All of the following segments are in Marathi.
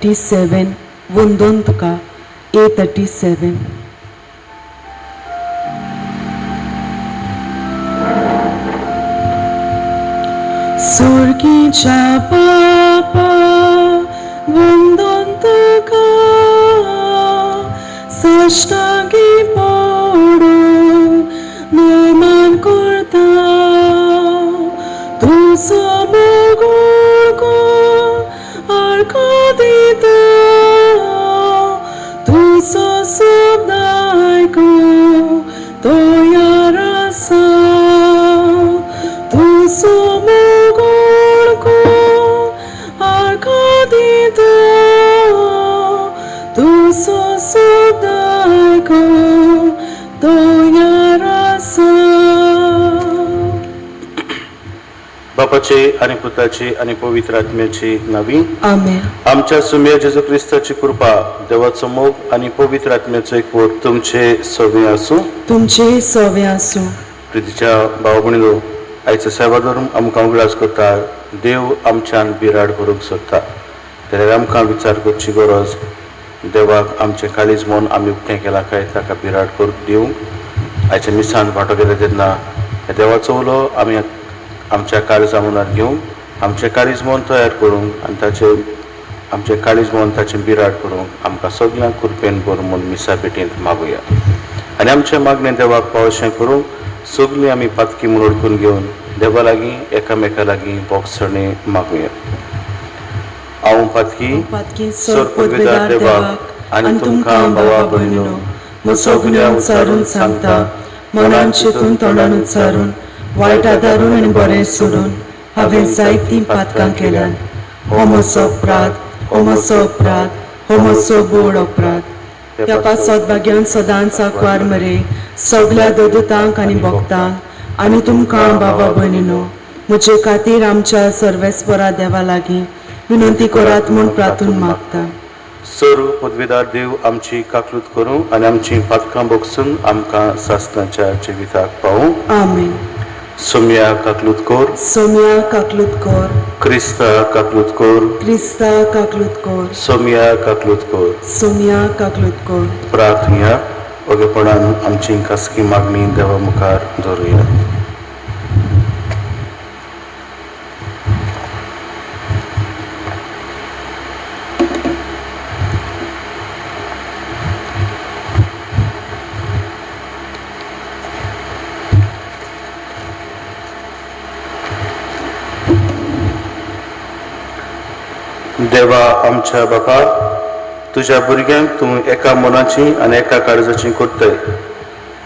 37 वंदन तुका A37. Sorgीच्या बापा वंदन तुका साष्टांगी पडून नमन करता तुझो मोगोळको अर्को दिता तुझो शब्द आयकून तयार आसा तुझो मोगोळको अर्को दिता तुझो शब्द आयकून तयार आसा. बापाचे आणि पुत्राचे आणि पवित्र आत्म्याचे नावी आमेन. आमच्या सुम्य जेजू ख्रिस्ताची कृपा देवाचो मोग आणि पवित्र आत्म्याचो एकवट तुमचे सगळे आसूं. तुमचे सवे आसूं. प्रितीच्या भाव भयणीनो, आयचो सेवा धरून आमकां उगडास करता. देव आमच्यान बिराड करूंक सोदता, जाल्यार आमकां विचार करची गरज. देवाक आमचें काळीज मन आमी उक्तें केलां काय ताका बिराड करून दिवंक आयच्या मिसान वांटो घेता तेन्ना ह्या देवाचो उलो आमी आमच्या काळजा मनार घेवंक आमचें काळीज मन तयार करूंक आनी ताचें आमचें काळीज मन ताचें बिराड करूंक आमकां सगळ्यांक कृपेन भरून म्हूण मिसा भेटेंत मागुया. आनी आमचें मागणें देवाक पावशें करूंक सगळीं आमी पातकी म्हूण ओळखून घेवन देवा लागीं एकामेका लागीं बोगसणे मागुया. हांव पातकी सर पदवेदार देवाक आनी तुमकां भावा भयणीनो म्हज्या सगळ्या उच्चारून सांगता, मनान चिंतून तोंडान उच्चारून वायट आदारून आनी बरें सोडून हांवें जायतीं पातकां केल्यान. हो म्हजो अपराध, हो म्हजो अपराध, हो म्हजो बोड अपराध. त्या सद्भाग्यान सदांच सांकवार मरे सगळ्या दोदूतांक आनी भक्तांक आनी तुमकां बाबा भयणीनो म्हजे खातीर आमच्या सर्वेस्परा देवा लागीं विनंती करात म्हूण प्रार्थून मागता. सर पदवीदार देव आमची काकलूत करूं आनी आमची पातकां बोगसून आमकां सासणाच्या जिविताक पावूं. आमेन. सोम्या काकलूत कोर, सोम्या काकलूत कोर, क्रिस्ता काकलूत कोर, क्रिस्ता काकलूत कोर, सोम्या काकलूत कोर. सोम्या काकलूत कोर. प्रार्थना ओगेपणान आमची खासगी मागणी देवा मुखार दवरुया. देवा आमच्या बापा, तुझ्या भुरग्यांक तूं एका मनाची आनी एका काळजाची करतय.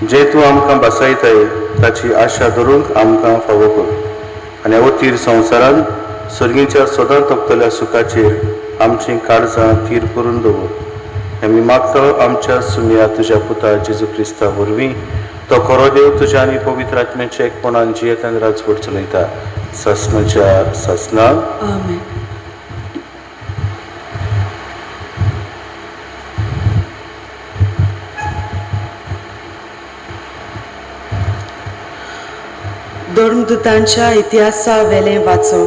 जे तूं आमकां बसयताय ताची आशा धरूंक आमकां फावो कर आनी अवतीर संवसारान सर्गीच्या सदां तपतल्या सुखाचेर आमची काळजां थीर करून दवर. आमी मागता आमच्या सुम्या तुज्या पुता जेजू क्रिस्ता वरवीं. तो खरो देव तुज्या आनी पवित्र आत्म्याच्या एकपणान जियेत आनी राजवट चलयता सासणाच्या सासणाक. आमेन. धर्मदूतांच्या इतिहासा वेले वाचो.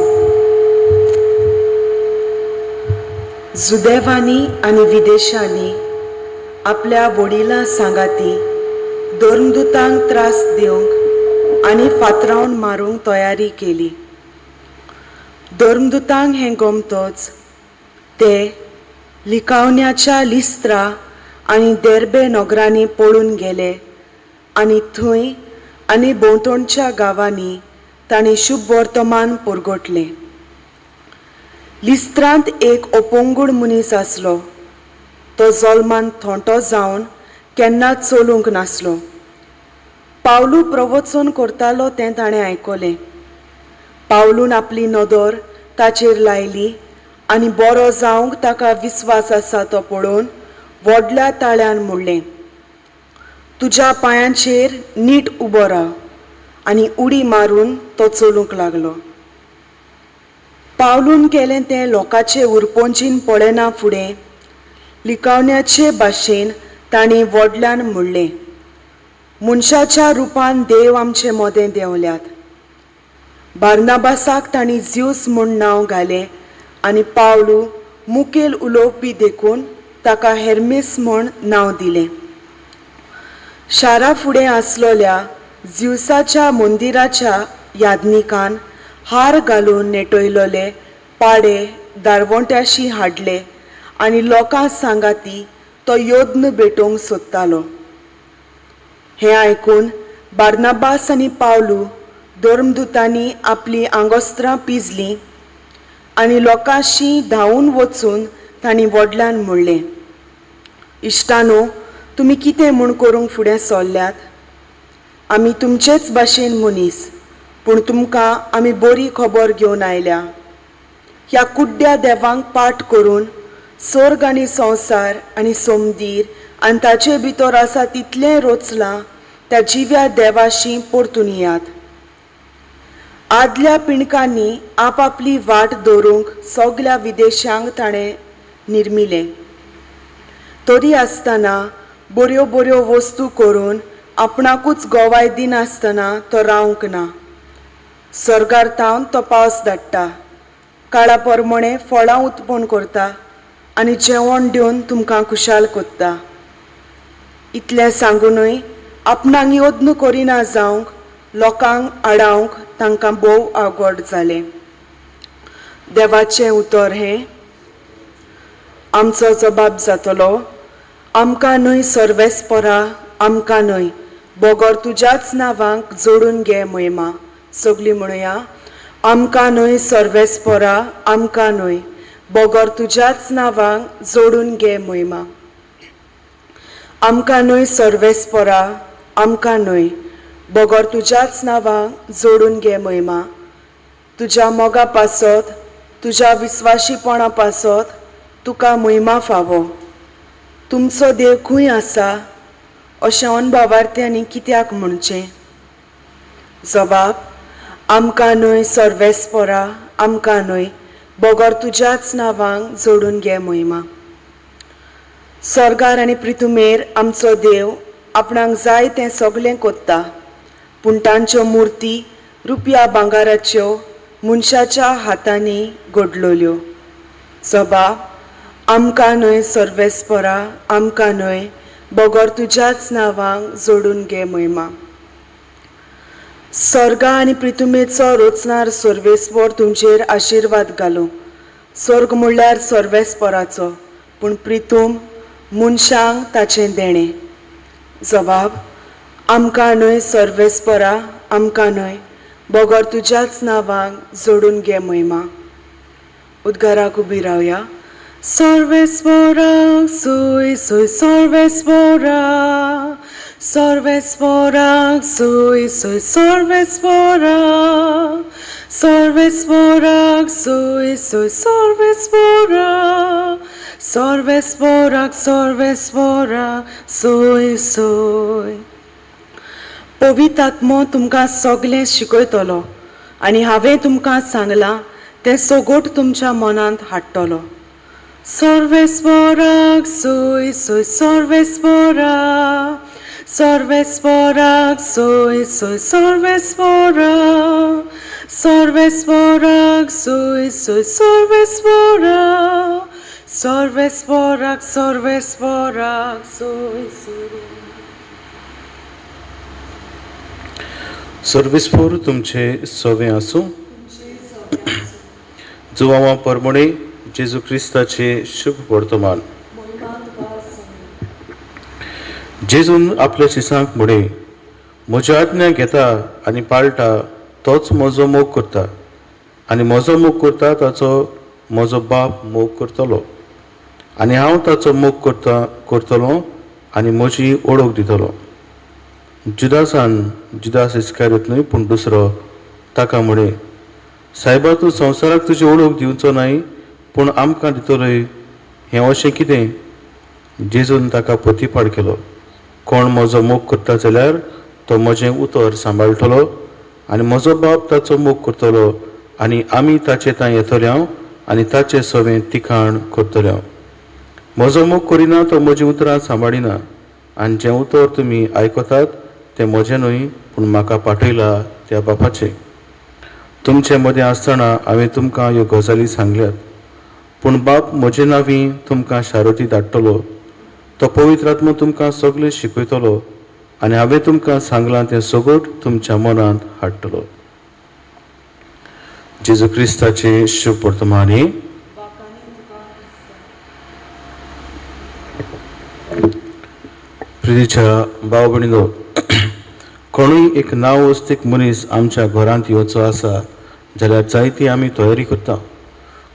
जुदेवांनी आनी विदेशांनी आपल्या वडिलां सांगाती धर्मदूतांक त्रास दिवंक आनी फातरावन मारूंक तयारी केली. धर्मदूतांक हें गमतोच ते लिकावन्याच्या लिस्त्रा आनी देर्बे नगरांनी पळून गेले आनी थंय आनी भोंवतणच्या गांवांनी तांणी शुभ वर्तमान पुरगोटलें. लिस्त्रांत एक अपंगूड मनीस आसलो. तो जल्मान थोंटो जावन केन्नाच चलूंक नासलो. पावलू प्रवचन करतालो तें ताणें आयकलें. पावलून आपली नदर ताचेर लायली आनी बरो जावंक ताका विस्वास आसा तो पळोवन व्हडल्या ताळ्यान म्हणलें, तुज्या पांयांचेर नीट उबो राव. आनी उडी मारून तो चलूंक लागलो. पावलून केलें तें लोकांचे उरपोंजीन पळयना फुडें लिकावन्याचे भाशेन तांणी व्हडल्यान म्हणलें, मनशाच्या रुपान देव आमचे मोदें देंवल्यात. बार्नाबासाक तांणी ज्यूस म्हूण नांव घालें आनी पावलू मुखेल उलोवपी देखून ताका हेर्मेस म्हूण नांव दिलें. शारा फुडें आसलोल्या जिवसाच्या मंदिराच्या यादनिकान हार घालून नेटयलोले पाडे दारवंट्याशी हाडले आनी लोकां सांगाती तो योद्न भेटोवंक सोदतालो. हें आयकून बार्नाबास आनी पावलू धर्मदूतांनी आपलीं आंगोस्त्रां पिजलीं आनी लोकांशी धांवून वचून तांणी व्हडल्यान म्हणलें, इश्टानो, तुमी कितें म्हूण करूंक फुडें सरल्यात? आमी तुमचेच भाशेन मनीस, पूण तुमकां आमी बरी खबर घेवन आयल्या. ह्या कुड्ड्या देवांक पाठ करून स्वर्ग आनी संवसार आनी सोमदीर आनी ताचे भितर आसा तितलें रोचलां त्या जिव्या देवाशी परतून येयात. आदल्या पिणकांनी आपआपली वाट दवरूंक सगल्या विदेशांक ताणें निर्मिलें. तरी आसतना बऱ्यो बऱ्यो वस्तू करून आपणाकूच गोवाय दिनासतना तो रावंक ना. सर्गार्थावन तो पावस धाडटा, काळा परमणे फळां उत्पन्न करता आनी जेवण दिवन तुमकां खुशाल कोत्ता. इतलें सांगूनय आपणाक योद्न करिना जावंक लोकांक आडावंक तांकां भोव आवगड जालें. देवाचें उतर हें, आमचो जबाब जातलो, आमकां न्हय सर्वेस्परा, आमकां न्हय, बोगोर तुज्याच नांवांक जोडून घे महिमा. सगलीं म्हणुया, आमकां न्हय सर्वेस्परा, आमकां न्हय, बोगोर तुज्याच नांवांक जोडून घे महिमा. आमकां न्हय सर्वेस्परा, आमकां न्हय, बोगोर तुज्याच नांवांक जोडून घे महिमा. तुज्या मोगा पासत, तुज्या विस्वाशीपणा पासत तुका महिमा फावो. तुमचो देव खंय आसा अशें अनभावार्थ्यांनी कित्याक म्हणचें? जबाब, आमकां न्हय सर्वेस्परा, आमकां न्हय, बोगोर तुज्याच नांवांक जोडून घे महिमा. स्वर्गार आनी पृथ्वीमेर आमचो देव आपणाक जाय तें सगळें कोत्ता, पूण तांच्यो मुर्ती रुपया भांगाराच्यो मनशाच्या हातांनी घडलोल्यो. जबाब, आमकां न्हय सर्वेस्परा, आमकां न्हय, बोगोर तुज्याच नांवांक जोडून घे महिमा. स्वर्गा आनी पृथ्वीचो रोचणार सर्वेस्पर तुमचेर आशिर्वाद घालूं. स्वर्ग म्हणल्यार सर्वेस्पराचो, पूण पृथ्वी मनशांक ताचें देणें. जबाब, आमकां न्हय सर्वेस्परा, आमकां न्हय, बोगोर तुज्याच नांवांक जोडून घे महिमा. उद्गाराक उबी रावया. सर्वेस्परा, सोय सोय सर्वेस्परा, सर्वेस्पराक सोय सोय सर्वेस्परा, सर्वेस्पराक सोय सोय सर्वेस्परा, सर्वेस्पराक सर्वेस्पराक सोय सोय. पवित्र आत्मो तुमकां सगळें शिकयतलो आनी हांवें तुमकां सांगलां तें सोगोट तुमच्या मनांत हाडटलो. सर्वेस्पराक सोय सोय सर्वेस्परा, सर्वेस्पराक सोय सोय सर्वेस्परा, सर्वेस्पराक सोय सोय सर्वेस्परा, सर्वेस्पराक सर्वेस्पराक सोय सोय. सर्वेस्पर तुमचे सोवे आसूं. जुवांवा परमणे जेजू क्रिस्ताचे शुभ वर्तमान. जेजून आपल्या शिसांक म्हणे, म्हजी आज्ञा घेता आनी पाळटा तोच म्हजो मोग करता, आनी म्हजो मोग करता ताचो म्हजो बाप मोग करतलो, आनी हांव ताचो मोग करतलो आनी म्हजी ओळख दितलो. जुदास इस्कारियोत न्हय पूण दुसरो ताका म्हणे, सायबा तूं संवसाराक तुजी ओळख दिवचो न्हय पूण आमकां दितलोय, हें अशें कितें? जेजून ताका प्रतिपाड केलो, कोण म्हजो मोग करता जाल्यार तो म्हजें उतर सांबाळटलो आनी म्हजो बाप ताचो मोग करतलो आनी आमी ताचे थंय येतल्यो आनी ताचे सवें तिखाण करतल्यो. म्हजो मोग करिना तो म्हजीं उतरां सांबाळिना, आनी जें उतर तुमी आयकतात तें म्हजें न्हय पूण म्हाका पाठयला त्या बापाचें. तुमचे मदें आसतना हांवें तुमकां ह्यो गजाली सांगल्यात, पूण बाप म्हजे नांवी तुमकां शारोती धाडटलो. तो पवित्र आत्मो तुमकां सगळें शिकयतलो आनी हांवें तुमकां सांगलां तें सगळें तुमच्या मनांत हाडटलो. जेजू क्रिस्ताचे शुभ वर्तमान हे प्रितीच्या भाव भयणीनो, कोणूय एक नांव वस्तीक मनीस आमच्या घरांत येवचो आसा जाल्यार जायती आमी तयारी करता.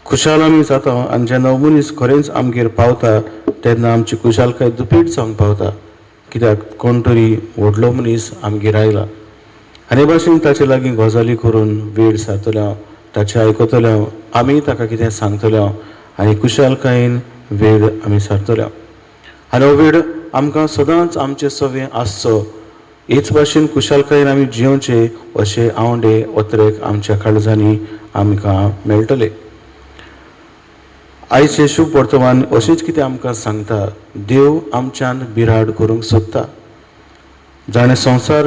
खुशाल आमी जाता आनी जेन्ना हो मनीस खरेंच आमगेर पावता तेन्ना आमची खुशालकाय दुपेट जावंक पावता, कित्याक कोण तरी व्हडलो मनीस आमगेर आयला. आनी भाशेन ताचे लागीं गजाली करून वेळ सारतल्या, ताचें आयकतल्या, आमी ताका कितें सांगतल्या आनी खुशालकायेन वेळ आमी सारतल्या. आनी हो वेळ आमकां सदांच आमचे सवें आसचो, हेच भाशेन खुशालकायेन आमी जियोचे अशें आवडे वत्रेक आमच्या काळजांनी आमकां मेळटले. आयचे शुभ वर्तमान अशेंच कितें आमकां सांगता, देव आमच्यान बिराड करूंक सोदता. जाणें संवसार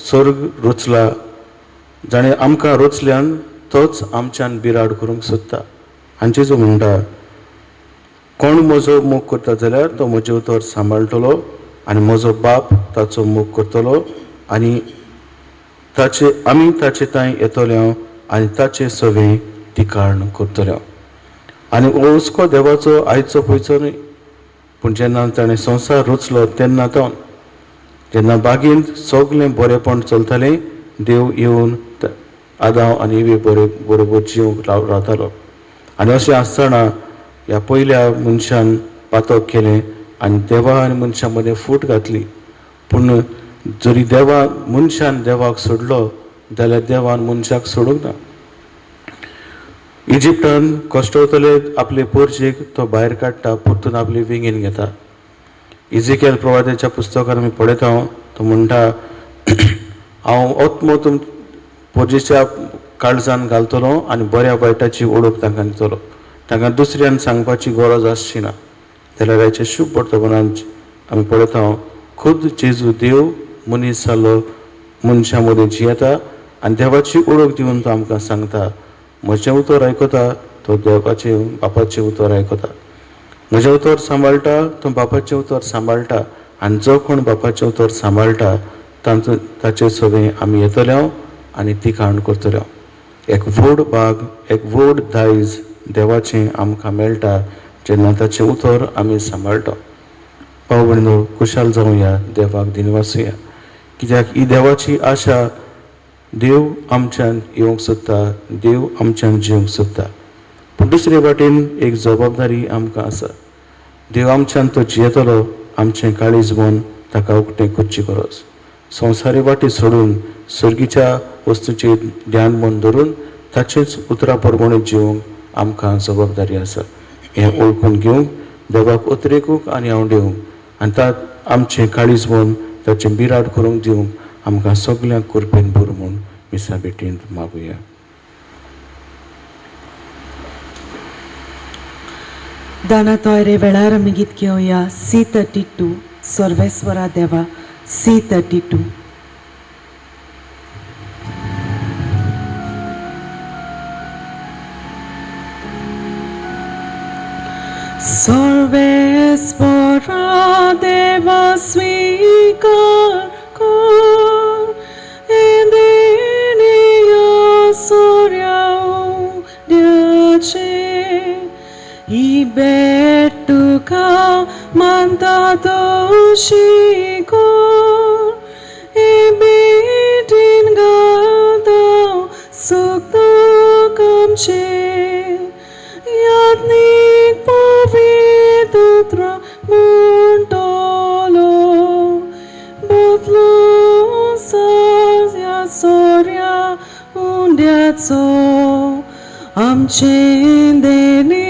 सर्ग रचला, जाणें आमकां रचल्यान तोच आमच्यान बिराड करूंक सोदता. आनी जेजू म्हणटा, कोण म्हजो मोग करता जाल्यार तो म्हजे उतर सांबाळटलो आनी म्हजो बाप ताचो मोग करतलो आनी आमी ताचे तांय येतले आनी ताचे सवें तिकाण करतले. आनी हो हुस्को देवाचो आयचो पयचो न्हय, पूण जेन्ना ताणें संवसार रचलो तेन्ना तो, जेन्ना बागेंत सगळें बरेंपण चलतालें, देव येवन आदाम आनी इवे बरोबर जिवंक रावतालो. आनी अशें आसतना ह्या पयल्या मनशान पातक केलें आनी देवा आनी मनशा मदें फूट घातली. पूण जरी मनशान देवाक सोडलो जाल्यार देवान मनशाक सोडूंक ना. इजिप्टान कश्टवतले आपले पोरचेक तो भायर काडटा, परतून आपली विंगेन घेता. इजिकेल प्रवाद्याच्या पुस्तकान आमी पळयता, तो म्हणटा, हांव आत्मो पोरजेच्या काळजान घालतलो आनी बऱ्या वायटाची ओळख तांकां दितलो. तांकां दुसऱ्यान सांगपाची गरज आसची ना. जाल्यार हेचे शुभ वर्तमानांत आमी पळयता, खुद जेजू देव मनीस जालो, मनशां मदीं जियेता आनी देवाची ओळख दिवन तो आमकां सांगता, म्हजें उतर आयकता तो बापाचें उतर आयकता. म्हजें उतर सांबाळटा तो बापाचें उतर सांबाळटा आनी जो कोण बापाचें उतर सांबाळटा ताचे सवें आमी येतले आनी तिकाण करतले. एक व्हड भाग, एक व्हड दायज देवाचें आमकां मेळटा जेन्ना ताचें उतर आमी सांबाळटा. भाव भयणीनो, खुशाल जावया, देवाक दिनवासुया, कित्याक ही देवाची आशा. देव आमच्यान येवंक सोदता, देव आमच्यान जिवंक सोदता. पूण दुसरे वाटेन एक जबाबदारी आमकां आसा. देव आमच्यान तो जियेतलो, आमचें काळीज मन ताका उक्तें करची गरज. संवसारी वाटी सोडून सर्गीच्या वस्तूचेर ध्यान मन धरून ताचेच उतरा प्रमाणे जिवंक आमकां जबाबदारी आसा. हें ओळखून घेवंक, देवाक उतरेकूंक आनी आवडेवंक आनी आमचें काळीज मन ताचें बिराड करूंक दिवंक आमकां सगळ्यांक कृपेन भर म्हूण मिसा बेटीन मागुया. दाना तोयरे वेळार आमी गीत घेवया C32, सर्वेस्वरा देवा, C32. सर्वेस्वरा देवा स्वीकार कर एदेनिया सोर्याचे i betuka mantado shikor e bitin gado sukto kamche yadnik povitutra muntolo botlo sazya sorya undiatso amchendeni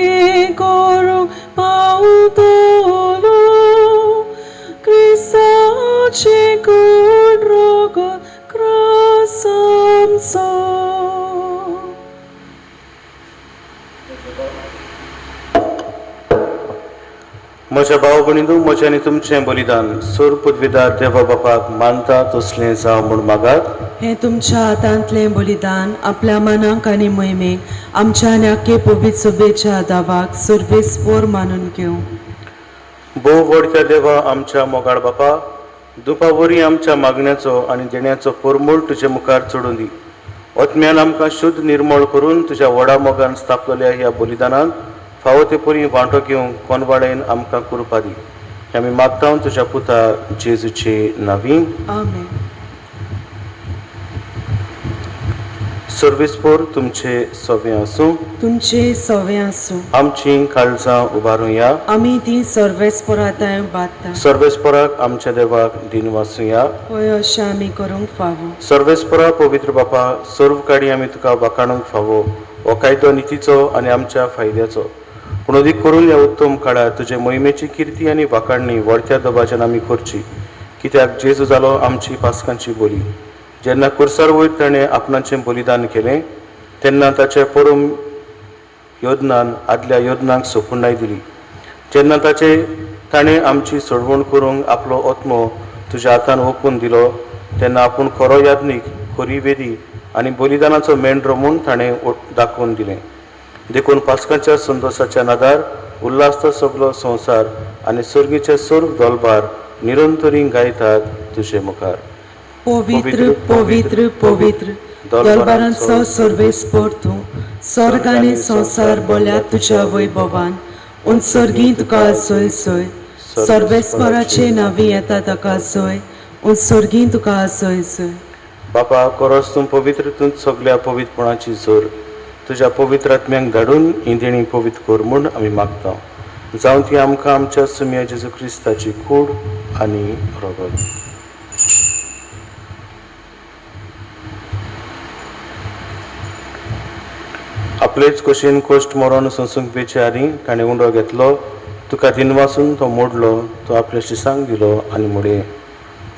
koru pautolo Kristache kudrogo krasamso. म्हज्या भाव भयणीनो, म्हजें आनी तुमचें बलिदान सूर पदवीदार देवा बापाक मानता तसलें जावं म्हूण मागात. हे तुमच्या हातांतलें बलिदान आपल्या मनाक आनी मोहिमेक आमच्या नाके पवित्र सभेच्या दावाक सर्वेस्पोर मानून घेवं. भोव व्हडक्या देवा आमच्या मोगाळ बापा, दुपावरी आमच्या मागण्याचो आनी देण्याचो परमोळ तुजे मुखार चडून दी. ओतम्यान आमकां शुद्ध निर्मळ करून तुज्या व्हडा मोगान स्थापलेल्या ह्या बलिदानांत फावो ते परी वांटो घेवंक कोनवाडेन आमकां कृपा दी. हें आमी मागता तुज्या पुता जेजूचे नांवी. आमेन. सर्वेस्पोर तुमचे सवे आसूं. तुमचे सवे आसूं. आमची काळजां उबारुया. आमी ती सर्वेस्पोराताय बांदता. सर्वेस्पोराक आमच्या देवाक दिन वासुया. होय अशें आमी करूंक फावो. सर्वेस्परा पवित्र बापा, सर्व काडी आमी तुका वाखाणूंक फावो हो कायदो नितीचो आनी आमच्या फायद्याचो. पूण अदीक करून ह्या उत्तम काळार तुजे मोहिमेची किर्ती आनी वाखाणणी व्हडक्या दबाज्यान आमी करची, कित्याक जेजू जालो आमची पासकांची बोली. जेन्ना कुर्सार वयर ताणें आपणाचें बलिदान केलें तेन्ना ताच्या परम योजनान आदल्या योजनांक सोपुनाय दिली. जेन्ना ताणें आमची सोडवण करूंक आपलो आत्मो तुज्या हातान ओपून दिलो तेन्ना आपूण खरो यादनीक, खरी वेदी आनी बलिदानाचो मेंढरो म्हूण ताणें दाखोवन दिलें. देखून पासकांच्या संतोशाच्या नादार उल्हासता सगलो संवसार आनी सर्गीचे सर्व दोलबार निरंतरी गायतात तुजे मुखार. पवित्र पवित्र पवित्र दोलबारांचो सर्वेस्पोर तूं, स्वर्ग आनी संवसार बोल्या तुज्या वैभवान. उत्सर्गी तुका आसय सय, सर्वेस्पोराचे नांवी येता ताका आसय, उत्सर्गी तुका आसय सय. बापा, खरोच तूं पवित्र, तूं सगल्या पवित्रपणाची जोर तुज्या पवित्र आत्म्यांक धाडून ही देणी पवित्र कर म्हूण आमी मागता. जावं ती आमकां आमच्या सुम्या जेजू क्रिस्ताची कूड आनी रगत. आपलेच कुशीन कोश्ट मरोन सोंसूंक बेचारी ताणें उंडो घेतलो, तुका दिन वासून तो मोडलो, तो आपल्या शिसांक दिलो आनी मुडे.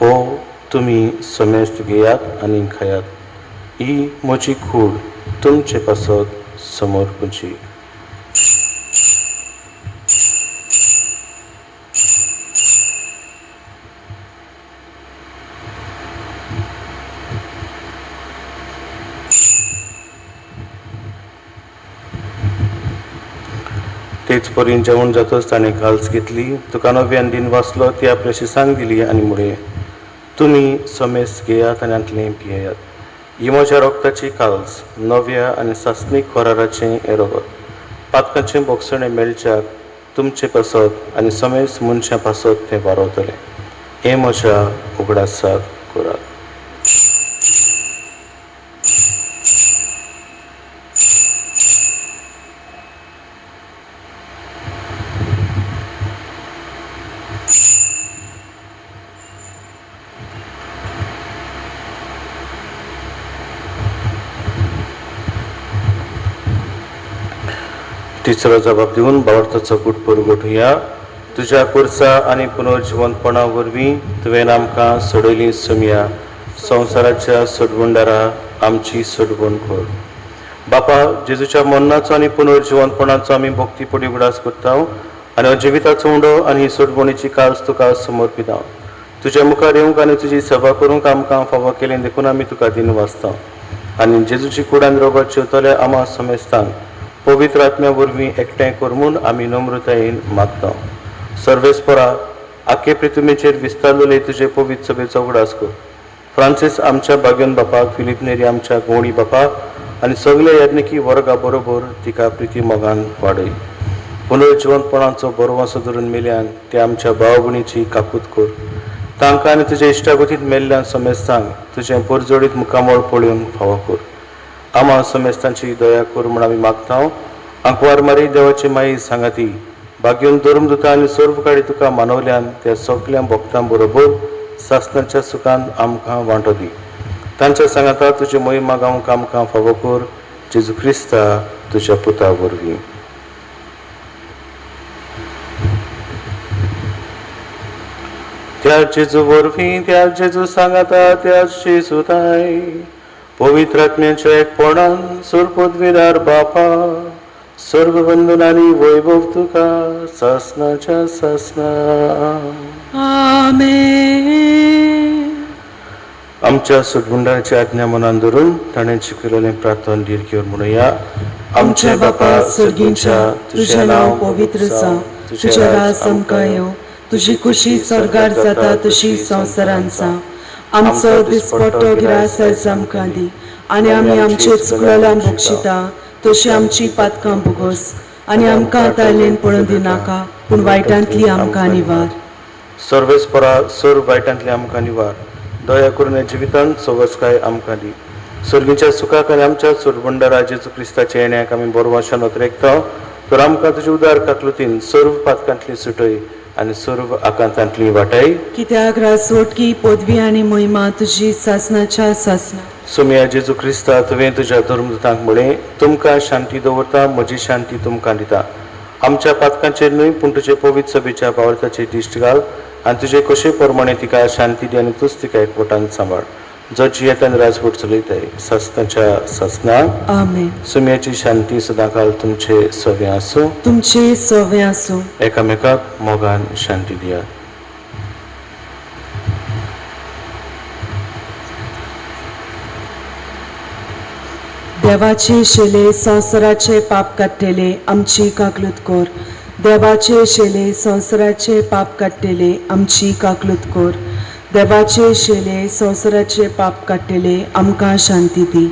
हो तुमी समेस्त घेयात आनी खायात. ही म्हजी कूड तुमचे पासत समोर पुंची. तेच परीन जेवण जातच ताणें काल्स घेतली, तुका नव्यान दिन वाचलो, ती आपल्या शिसांक दिली आनी मुडे. तुमी समेस्त घेयात आनी आंतलें पियेयात. ही म्हज्या रोगताची काल्स, नव्या आनी सासणीक खोराराचें हें रगत. पातकाचें बोगसणें मेळच्याक तुमचें पासत आनी समेस्त मनशां पासत तें वारवतलें. हें म्हज्या उगडासाक करात. तिसरो जबाब दिवन बावर्थाचो कूट परगटुया. तुज्या कुर्सा आनी पुनर्जिवंतपणा वरवीं तुवें आमकां सोडयली सुम्या संवसाराच्या सोडवणदारा आमची सोडवण कर. बापा, जेजूच्या मरणाचो आनी पुनर्जिवंतपणाचो आमी भक्तीपडी उगडास करता आनी जिविताचो उंडो आनी ही सोडवणीची काल्स तुका समर्पिता. तुज्या मुखार येवंक आनी तुजी सेवा करूंक आमकां फावो केलें देखून आमी तुका दिन वाचता. आनी जेजूची कूड आनी रगत शिवतले आमा समेस्तांक पवित्र आत्म्या वरवीं एकठांय कर म्हूण आमी नम्रतायेन मागता. सर्वेस्परा, आखे पृथ्वीचेर विस्तारलेले तुजे पवित्र सभेचो उगडास कर. फ्रांसीस आमच्या भाग्यन बापाक, फिलीप नेरी आमच्या गवळी बापाक आनी सगळे याज्ञिकी वर्गा बरोबर तिका प्रिती मोगान वाडय. पुनर्जिवंतपणाचो बरो वासो धरून मेल्यान ते आमच्या भाव भयणीची काकूत कर. तांकां आनी तुज्या इश्टागतींत मेल्ल्यान समेस्तांक तुजें परजोडीत मुखामळ पळोवंक फावो कर. आमा समेस्तांची दया कर म्हूण आमी मागता. आंकवार मारी देवाची माई सांगाती भाग्यून धर्मदुतां आनी सर्व काडी तुका मानवल्यान त्या सगळ्या भक्तां बरोबर सासणाच्या सुखांत आमकां वांटो दी. तांच्या सांगाता तुजी मोहीम गावंक आमकां फावो कर. जेजू क्रिस्ता तुज्या पुता वरवीं. त्या जेजू वरवीं, त्या जेजू सांगाता, त्या जेजूताय पवित्र आत्म्याच्या एकपणान सर्वपदवीदार बापा, सर्व वंदन आनी वैभव तुका सासणाच्या सासणा. आमेन. आमच्या सुटबुंडाची आज्ञा मनान धरून ताणें शिकयलेलें प्रार्थना दिरकेवर म्हणुया. आमच्या बापा सर्गींच्या तुझें नांव पवित्र जावं, तुझें राज आमकां येवं, तुजी खुशी स्वर्गार जाता तशी संवसारांत जावं. आमचो दिसपट्टो गिरास आयज आमकां दी, आनी आमी आमचे चुकलेल्यांक बक्षिता तशी आमची पातकां भोगोस, आनी आमकां तायलेन पडूं दिनाका, पूण वायटांतली आमकां निवार. सर्वेस्परा सर वायटांतली आमकां निवार. दया करून हे जिवितांत सवस्काय आमकां दी. सर्गीच्या सुखाक आनी आमच्या सुटबुंडारा जेजू क्रिस्ताच्या येण्याक आमी बरो वाशान उतरेकता. तर आमकां तुजे उदार काकलुतीन सर्व पातकांतली सुटय आनी सर्व आकांतांतली वाटाय. कित्याक रासवटकी पदवी आनी महिमा तुजी सासनाच्या सासना. सुमया जेजू क्रिस्ता तुवें तुज्या धर्मदूतांक म्हळें, तुमकां शांती दवरता, म्हजी शांती तुमकां दिता. आमच्या पातकांचेर न्हय पूण तुजे पवित्र सभेच्या पावर्थाचेर दिश्ट घाल आनी तुजे कशे प्रमाणे तिका शांती दी आनी तूच तिका एकवटान सांबाळ. जो जियेतान राजवट चलयताय सासनाच्या सासना. आमेन. सुमयाची शांती सदांकाळ तुमचे सवे आसूं. तुमचे सवे आसूं. एकामेकाक मोगान शांती दियात. देवाचे शेले संवसाराचे पाप काडटेले आमची काकलूत कोर. देवाचे शेले संवसाराचे पाप काडटेले आमची काकलूत कोर. देवाचे शेले संवसाराचे पाप काडटेले आमकां शांती दी.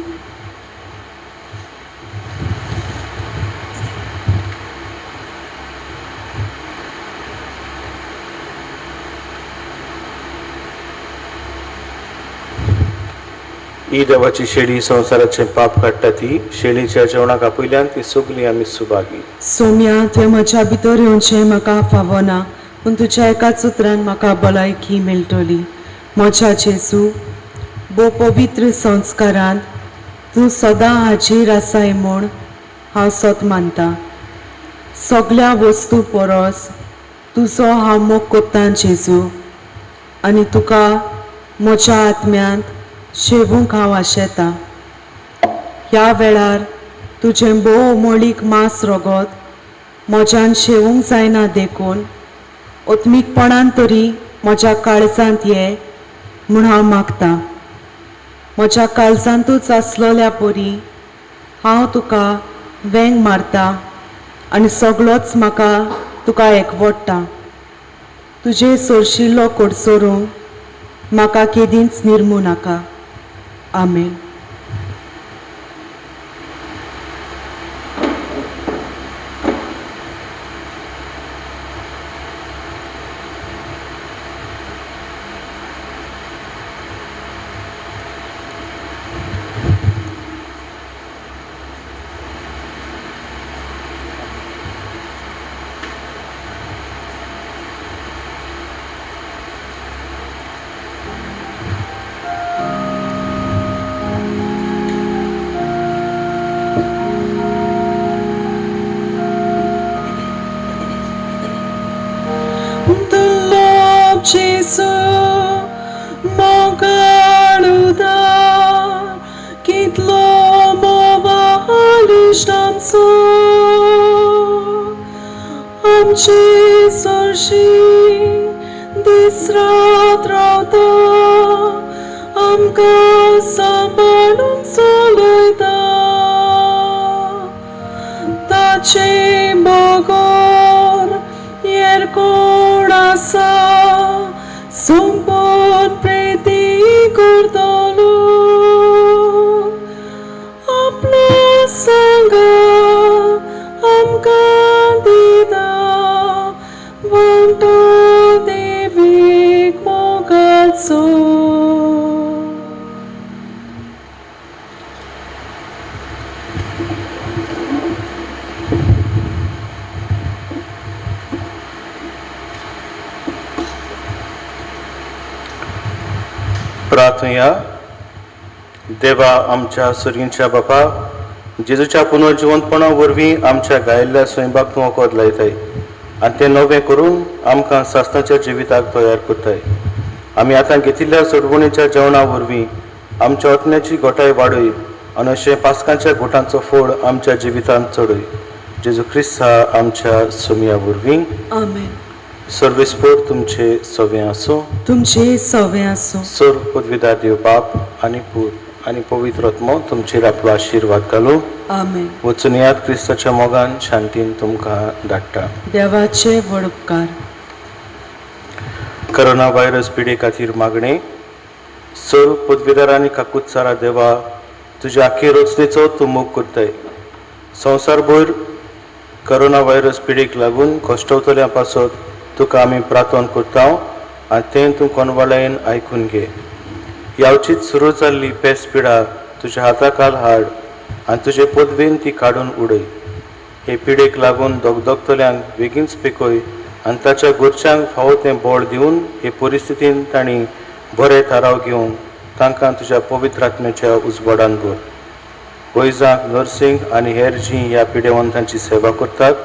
ही देवाची शेळी संवसाराचे पाप काडटा ती. शेळीच्या जेवणाक आपयल्यान ती सगली आमी सुभागी. सोम्या तुवें म्हज्या भितर येवचें म्हाका फावना, पूण तुज्या एकाच उतरान म्हाका भलायकी मेळटली. म्हज्या जेजू, बो पवित्र संस्कारांत तूं सदां हाजीर आसाय म्हूण हांव सत मानता. सगळ्या वस्तू परस तुजो हांव मोग कोत्तां जेजू, आनी तुका म्हज्या आत्म्यांत शेवूंक हांव आशेतां. ह्या वेळार तुजें भोव मोळीक मांस रगत म्हज्यान शेवूंक जायना देखून ओत्मीकपणान तरी म्हज्या काळजांत ये म्हूण हांव मागतां. म्हज्या काळजांतूच आसलोल्या परी हांव तुका वेंग मारता आनी सगळोच म्हाका तुका एकवडटा. तुजे सोरशिल्लो कोडसोरूंक म्हाका केदींच निर्मू नाका. आमेन. Jesu, mogaluda, kitlo mowalish tamso, amchi sorshi, disrat rauta, amka sambalum soloida, tache bogor, yerkodasa, Sompon preti kordolo, apna sanga amka dida, vanto devik mogatso. प्रार्थना. देवा आमच्या सर्गींच्या बापा, जेजूच्या पुनर्जिवंतपणा वरवीं आमच्या गायिल्ल्या स्वयंपाक तूं वखद लायताय आनी तें नवें करून आमकां सासणाच्या जिविताक तयार करताय. आमी आतां घेतिल्ल्या सोडवणीच्या जेवणा वरवीं आमच्या ओतण्याची घोटाय वाडय आनी अशें पासकांच्या घोटांचो फोड आमच्या जिवितांत चडय. जेजू क्रिस्त आमच्या सुमया वरवीं. आमेन. सर्वेस्पोर तुमचे सवे आसूं. तुमचे सवे आसूं. सर्व पदवीदार देव बाप आनी पूत आनी पवित्र आत्मो तुमचेर आपलो आशिर्वाद घालूं. आमेन. वचून याद क्रिस्ताच्या मोगान शांतीन तुमकां धाडटा. देवाचे व्हड उपकार. कोरोना व्हायरस पिडे खातीर मागणे. सर्व पदवीदार आनी काकुत्सारा देवा, तुज्या आख्खे रचनेचो तूं मोग करताय. संवसारभर कोरोना व्हायरस पिडेक लागून कश्टवतल्या पासत तुका आमी प्रार्थना करता आनी तें तूं कोनवाळेन आयकून घे. यावचीच सुरू जाल्ली पेस्त पिडा तुज्या हाताखाल हाड आनी तुजे पदवेन ती काडून उडय. हे पिडेक लागून दोगदोगतल्यांक बेगीनच पिकोय आनी ताच्या घरच्यांक फावो तें बळ दिवन हे परिस्थितीन तांणी बरे थाराव घेवन तांकां तुज्या पवित्र आत्म्याच्या उजवाडान भर. वैजांक, नर्सिंग आनी हेर जीं ह्या पिडेवंतांची सेवा करतात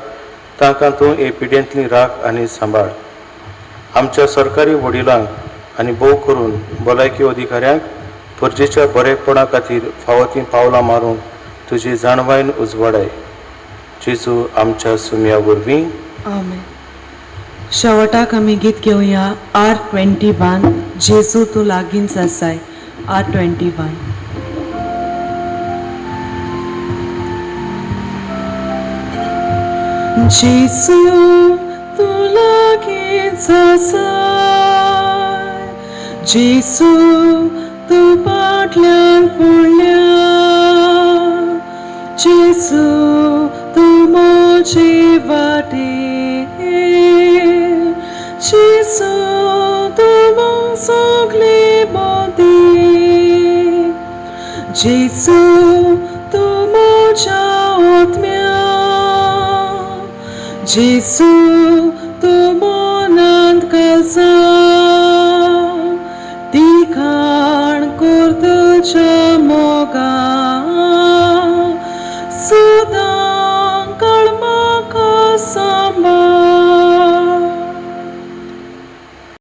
तांकां तूं हे पिडेंतली राख आनी सांबाळ. आमच्या सरकारी वडिलांक आनी भोव करून भलायकी अधिकाऱ्यांक परजेच्या बरेपणा खातीर फावो तीं पावलां मारूंक तुजी जाणवायन उजवाडाय. जेजू आमच्या सुमया वरवीं. आमेन. शेवटाक आमी गीत घेवया R21. जेजू तूं लागींच आसाय. R21. जेजू तूं लागींच आसाय. जेजू तूं फाटल्यान फुडल्या. जेजू तूं म्हजे वाटेर. जेजू तूं सगळी मोदी. जेजू तूं म्हज्या आत्म्या. जेजू तूं मनांत घालसा. ती खाण कर तुज्या मोगान.